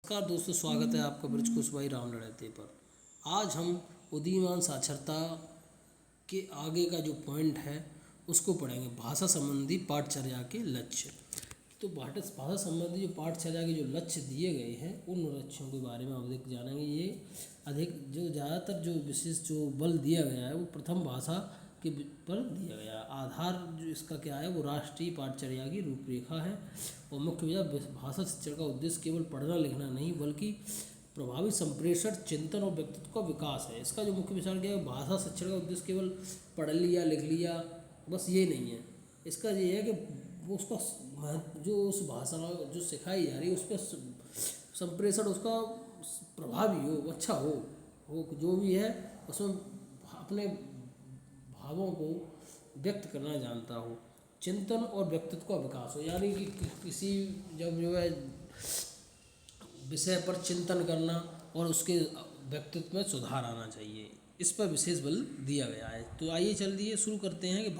नमस्कार दोस्तों, स्वागत है आपका ब्रज कुशवाई राम लड़ाते पर। आज हम उदीयमान साक्षरता के आगे का जो पॉइंट है उसको पढ़ेंगे, भाषा संबंधी पाठचर्या के लक्ष्य। तो भाषा संबंधी जो पाठचर्या के जो लक्ष्य दिए गए हैं उन लक्ष्यों के बारे में हम अधिक जानेंगे। ये अधिक जो ज़्यादातर जो विशेष जो बल दिया गया है वो प्रथम भाषा के पर दिया गया है। आधार जो इसका क्या है वो राष्ट्रीय पाठचर्या की रूपरेखा है और मुख्य वजह भाषा शिक्षण का उद्देश्य केवल पढ़ना लिखना नहीं बल्कि प्रभावी संप्रेषण, चिंतन और व्यक्तित्व का विकास है। इसका जो मुख्य विचार क्या है, भाषा शिक्षण का उद्देश्य केवल पढ़ लिया लिख लिया बस ये नहीं है। इसका ये है कि वो उसका जो उस भाषा जो सिखाई जा रही है उस पर संप्रेषण उसका प्रभावी हो, अच्छा हो जो भी है उसमें अपने भावों को व्यक्त करना जानता हो, चिंतन और व्यक्तित्व का विकास हो। यानी कि किसी जब जो है विषय पर चिंतन करना और उसके व्यक्तित्व में सुधार आना चाहिए, इस पर विशेष बल दिया गया है। तो आइए चलिए शुरू करते हैं कि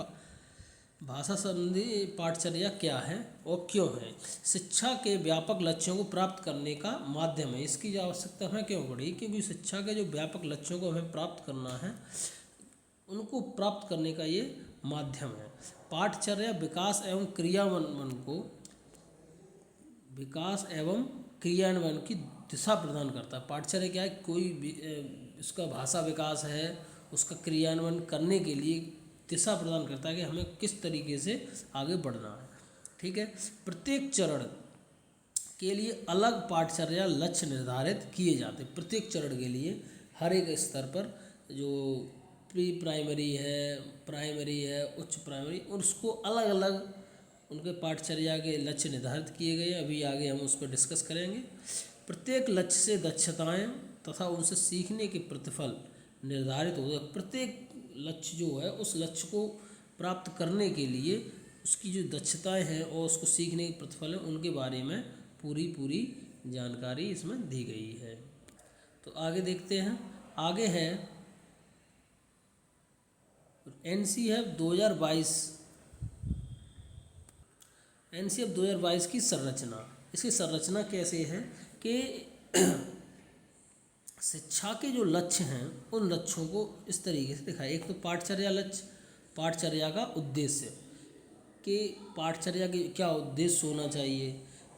भाषा संबंधी पाठचर्या क्या है और क्यों है। शिक्षा के व्यापक लक्ष्यों को प्राप्त करने का माध्यम है। इसकी जो आवश्यकता हमें क्यों पड़ी, क्योंकि शिक्षा के जो व्यापक लक्ष्यों को हमें प्राप्त करना है उनको प्राप्त करने का ये माध्यम है। पाठचर्या विकास एवं क्रियान्वयन की दिशा प्रदान करता है। पाठचर्या क्या है, कोई भी इसका भाषा विकास है उसका क्रियान्वयन करने के लिए दिशा प्रदान करता है कि हमें किस तरीके से आगे बढ़ना है। ठीक है, प्रत्येक चरण के लिए अलग पाठचर्या लक्ष्य निर्धारित किए जाते हैं। प्रत्येक चरण के लिए हर एक स्तर पर जो प्री प्राइमरी है, उच्च प्राइमरी, और उसको अलग अलग उनके पाठचर्या के लक्ष्य निर्धारित किए गए हैं। अभी आगे हम उस पर डिस्कस करेंगे। प्रत्येक लक्ष्य से दक्षताएं तथा उनसे सीखने के प्रतिफल निर्धारित होते हैं। प्रत्येक लक्ष्य जो है उस लक्ष्य को प्राप्त करने के लिए उसकी जो दक्षताएं हैं और उसको सीखने के प्रतिफल हैं उनके बारे में पूरी जानकारी इसमें दी गई है। तो आगे देखते हैं। आगे है NCF 2022 की संरचना। इसकी संरचना कैसे है कि शिक्षा के जो लक्ष्य हैं उन लक्ष्यों को इस तरीके से दिखाया। एक तो पाठचर्या लक्ष्य, पाठचर्या का उद्देश्य कि पाठचर्या के क्या उद्देश्य होना चाहिए,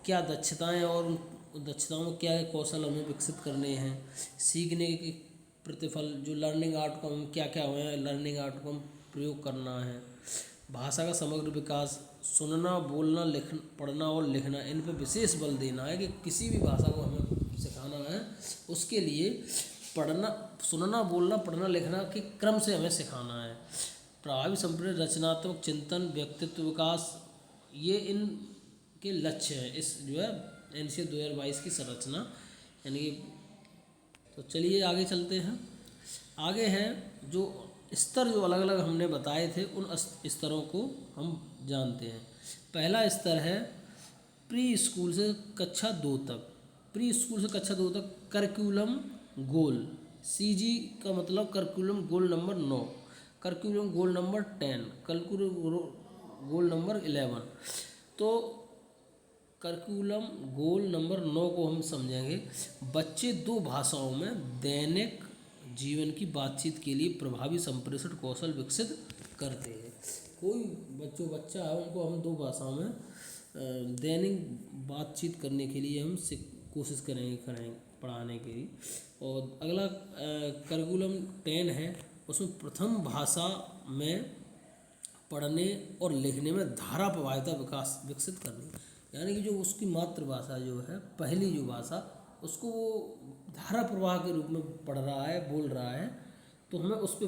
क्या दक्षताएं और उन दक्षताओं में क्या कौशल हमें विकसित करने हैं, सीखने के प्रतिफल जो लर्निंग आउटकम क्या क्या हुए हैं, लर्निंग आउटकम प्रयोग करना है, भाषा का समग्र विकास, सुनना बोलना पढ़ना और लिखना, इन पर विशेष बल देना है कि किसी भी भाषा को हमें सिखाना है उसके लिए सुनना बोलना पढ़ना लिखना के क्रम से हमें सिखाना है। प्रभावी संप्रेषण, रचनात्मक चिंतन, व्यक्तित्व विकास, ये इन के लक्ष्य हैं इस जो है NCF 2022 की संरचना। यानी कि तो चलिए आगे चलते हैं। आगे है जो स्तर जो अलग अलग हमने बताए थे उन स्तरों को हम जानते हैं। पहला स्तर है प्री स्कूल से कक्षा 2 तक। प्री स्कूल से कक्षा 2 तक करिकुलम गोल, CG का मतलब curriculum goal number 9, curriculum goal number 10, curriculum goal number 11। तो करिकुलम गोल नंबर 9 को हम समझेंगे। बच्चे 2 भाषाओं में दैनिक जीवन की बातचीत के लिए प्रभावी संप्रेषण कौशल विकसित करते हैं। कोई बच्चा है उनको हम 2 भाषाओं में दैनिक बातचीत करने के लिए हम कोशिश करेंगे पढ़ाने के लिए। और अगला करिकुलम 10 है, उसमें प्रथम भाषा में पढ़ने और लिखने में धारा प्रवाहिता विकास विकसित करनी, यानी कि जो उसकी मातृभाषा जो है पहली जो भाषा उसको वो धारा प्रवाह के रूप में पढ़ रहा है बोल रहा है, तो हमें उस पर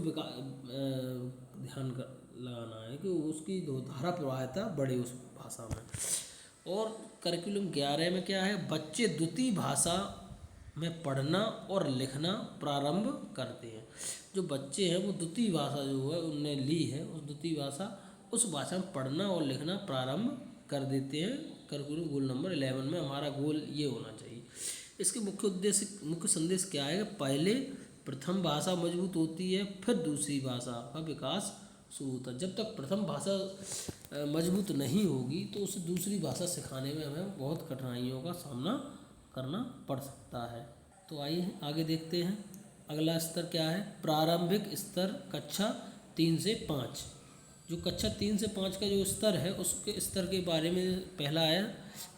ध्यान लगाना है कि उसकी धारा प्रवाहिता बढ़े उस भाषा में। और करिकुलम 11 में क्या है, बच्चे द्वितीय भाषा में पढ़ना और लिखना प्रारंभ करते हैं। जो बच्चे हैं वो द्वितीय भाषा जो है उनने ली है, उस द्वितीय भाषा उस भाषा में पढ़ना और लिखना प्रारंभ कर देते हैं। करिकुलम गोल नंबर 11 में हमारा गोल ये होना चाहिए। इसके मुख्य संदेश क्या है, पहले प्रथम भाषा मजबूत होती है फिर दूसरी भाषा का विकास शुरू होता है। जब तक प्रथम भाषा मजबूत नहीं होगी तो उसे दूसरी भाषा सिखाने में हमें बहुत कठिनाइयों का सामना करना पड़ सकता है। तो आइए आगे देखते हैं। अगला स्तर क्या है? प्रारंभिक स्तर कक्षा 3 से 5। जो कक्षा 3 से 5 का जो स्तर है उसके स्तर के बारे में पहला है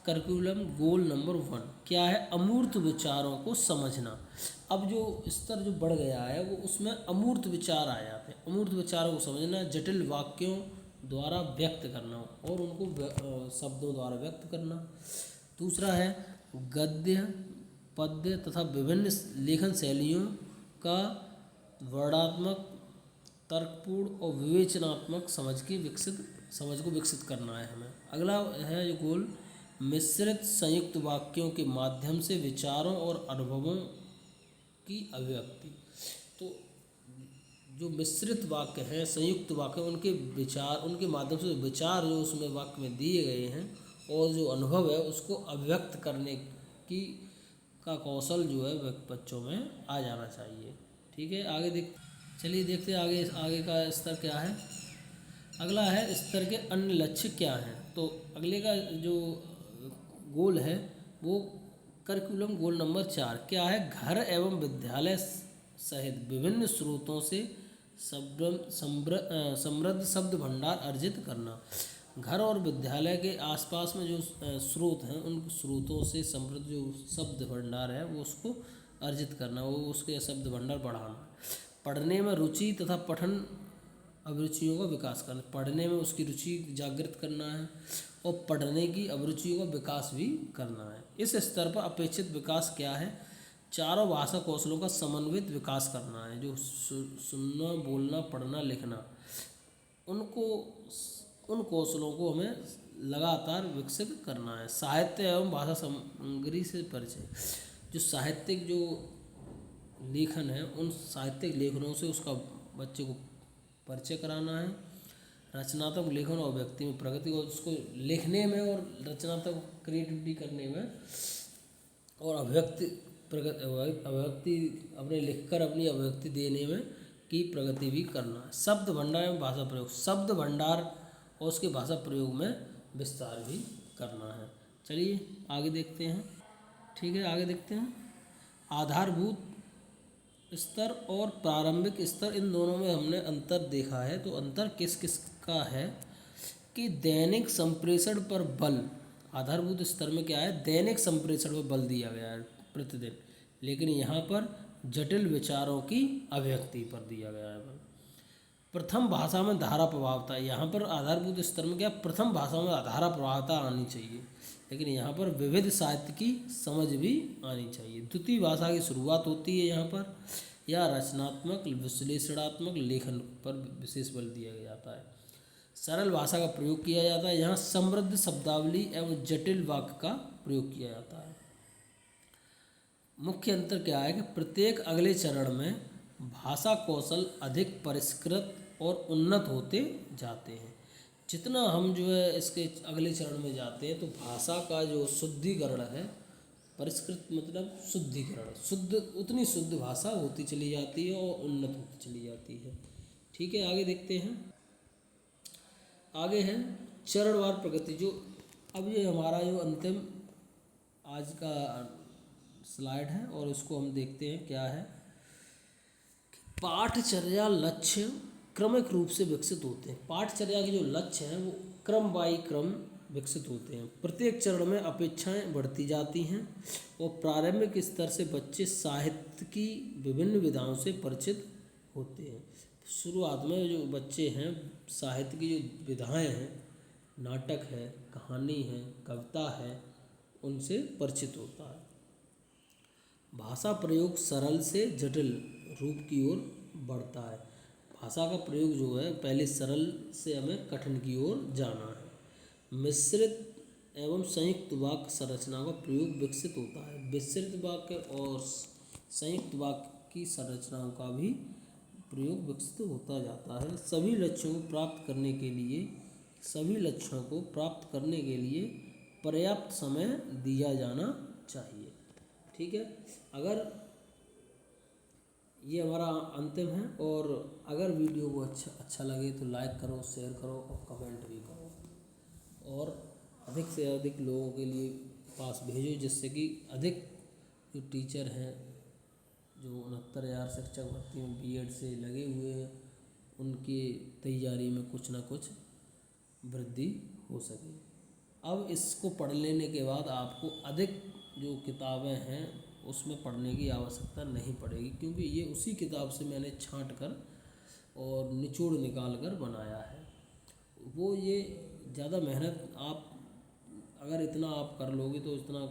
करिकुलम गोल नंबर 1। क्या है? अमूर्त विचारों को समझना। अब जो स्तर जो बढ़ गया है वो उसमें अमूर्त विचार आ जाते हैं। अमूर्त विचारों को समझना, जटिल वाक्यों द्वारा व्यक्त करना और उनको शब्दों द्वारा व्यक्त करना। दूसरा है गद्य, पद्य तथा विभिन्न लेखन शैलियों का वर्णनात्मक, तर्कपूर्ण और विवेचनात्मक समझ को विकसित करना है हमें। अगला है जो गोल मिश्रित संयुक्त वाक्यों के माध्यम से विचारों और अनुभवों की अभिव्यक्ति। तो जो मिश्रित वाक्य हैं, संयुक्त वाक्य, उनके विचार, उनके माध्यम से विचार जो उसमें वाक्य में दिए गए हैं और जो अनुभव है उसको अभिव्यक्त करने की का कौशल जो है बच्चों में आ जाना चाहिए। ठीक है, चलिए देखते हैं आगे का स्तर क्या है। अगला है स्तर के अन्य लक्ष्य क्या हैं। तो अगले का जो गोल है वो करिकुलम गोल नंबर 4 क्या है? घर एवं विद्यालय सहित विभिन्न स्रोतों से समृद्ध शब्द भंडार अर्जित करना। घर और विद्यालय के आसपास में जो स्रोत हैं उन स्रोतों से समृद्ध जो शब्द भंडार है वो उसको अर्जित करना, वो उसके शब्द भंडार बढ़ाना। पढ़ने में रुचि तथा पठन अभिरुचियों का विकास करना। पढ़ने में उसकी रुचि जागृत करना है और पढ़ने की अभिरुचियों का विकास भी करना है। इस स्तर पर अपेक्षित विकास क्या है? चारों भाषा कौशलों का समन्वित विकास करना है। जो सुनना, बोलना, पढ़ना, लिखना, उन कौशलों को हमें लगातार विकसित करना है। साहित्य एवं भाषा सामग्री से परिचय। जो साहित्यिक जो लेखन है उन साहित्यिक लेखनों से उसका बच्चे को परिचय कराना है। रचनात्मक लेखन और व्यक्ति में प्रगति को उसको लिखने में और रचनात्मक क्रिएटिविटी करने में और अभिव्यक्ति अपने लिखकर अपनी अभिव्यक्ति देने में की प्रगति भी करना है। शब्द भंडार एवं भाषा प्रयोग। शब्द भंडार और उसके भाषा प्रयोग में विस्तार भी करना है। चलिए आगे देखते हैं। ठीक है, आगे देखते हैं। आधारभूत स्तर और प्रारंभिक स्तर, इन दोनों में हमने अंतर देखा है। तो अंतर किस किस का है कि दैनिक संप्रेषण पर बल। आधारभूत स्तर में क्या है? दैनिक संप्रेषण पर बल दिया गया है प्रतिदिन, लेकिन यहाँ पर जटिल विचारों की अभिव्यक्ति पर दिया गया है बल। प्रथम भाषा में धारा प्रभावता। यहाँ पर आधारभूत स्तर में क्या, प्रथम भाषा में धारा प्रभावता आनी चाहिए, लेकिन यहाँ पर विविध साहित्य की समझ भी आनी चाहिए। द्वितीय भाषा की शुरुआत होती है यहाँ पर, या रचनात्मक विश्लेषणात्मक लेखन पर विशेष बल दिया जाता है। सरल भाषा का प्रयोग किया जाता है। यहाँ समृद्ध शब्दावली एवं जटिल वाक्य का प्रयोग किया जाता है। मुख्य अंतर क्या है कि प्रत्येक अगले चरण में भाषा कौशल अधिक परिष्कृत और उन्नत होते जाते हैं। जितना हम जो है इसके अगले चरण में जाते हैं तो भाषा का जो शुद्धिकरण है, परिष्कृत मतलब शुद्धिकरण, शुद्ध, उतनी शुद्ध भाषा होती चली जाती है और उन्नत होती चली जाती है। ठीक है, आगे देखते हैं। आगे है चरणवार प्रगति। जो अब ये हमारा जो अंतिम आज का स्लाइड है और इसको हम देखते हैं क्या है। पाठचर्या लक्ष्य क्रमिक रूप से विकसित होते हैं। पाठचर्या के जो लक्ष्य हैं वो क्रम बाई क्रम विकसित होते हैं। प्रत्येक चरण में अपेक्षाएं बढ़ती जाती हैं और प्रारंभिक स्तर से बच्चे साहित्य की विभिन्न विधाओं से परिचित होते हैं। शुरुआत में जो बच्चे हैं साहित्य की जो विधाएं हैं, नाटक है, कहानी है, कविता है, उनसे परिचित होता है। भाषा प्रयोग सरल से जटिल रूप की ओर बढ़ता है। भाषा का प्रयोग जो है पहले सरल से हमें कठिन की ओर जाना है। मिश्रित एवं संयुक्त वाक्य संरचना का प्रयोग विकसित होता है। मिश्रित वाक्य और संयुक्त वाक्य की संरचनाओं का भी प्रयोग विकसित होता जाता है। सभी लक्ष्यों को प्राप्त करने के लिए पर्याप्त समय दिया जाना चाहिए। ठीक है, अगर ये हमारा अंतिम है और अगर वीडियो को अच्छा लगे तो लाइक करो, शेयर करो और कमेंट भी करो और अधिक से अधिक लोगों के लिए पास भेजो, जिससे कि अधिक जो टीचर हैं, जो 69,000 शिक्षक भर्ती में बीएड से लगे हुए हैं, उनकी तैयारी में कुछ ना कुछ वृद्धि हो सके। अब इसको पढ़ लेने के बाद आपको अधिक जो किताबें हैं उसमें पढ़ने की आवश्यकता नहीं पड़ेगी, क्योंकि ये उसी किताब से मैंने छांट कर और निचोड़ निकाल कर बनाया है। वो ये ज़्यादा मेहनत आप अगर इतना आप कर लोगे तो इतना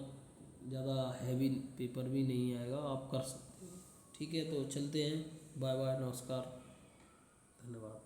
ज़्यादा हैवी पेपर भी नहीं आएगा, आप कर सकते हो। ठीक है, तो चलते हैं। बाय बाय, नमस्कार, धन्यवाद।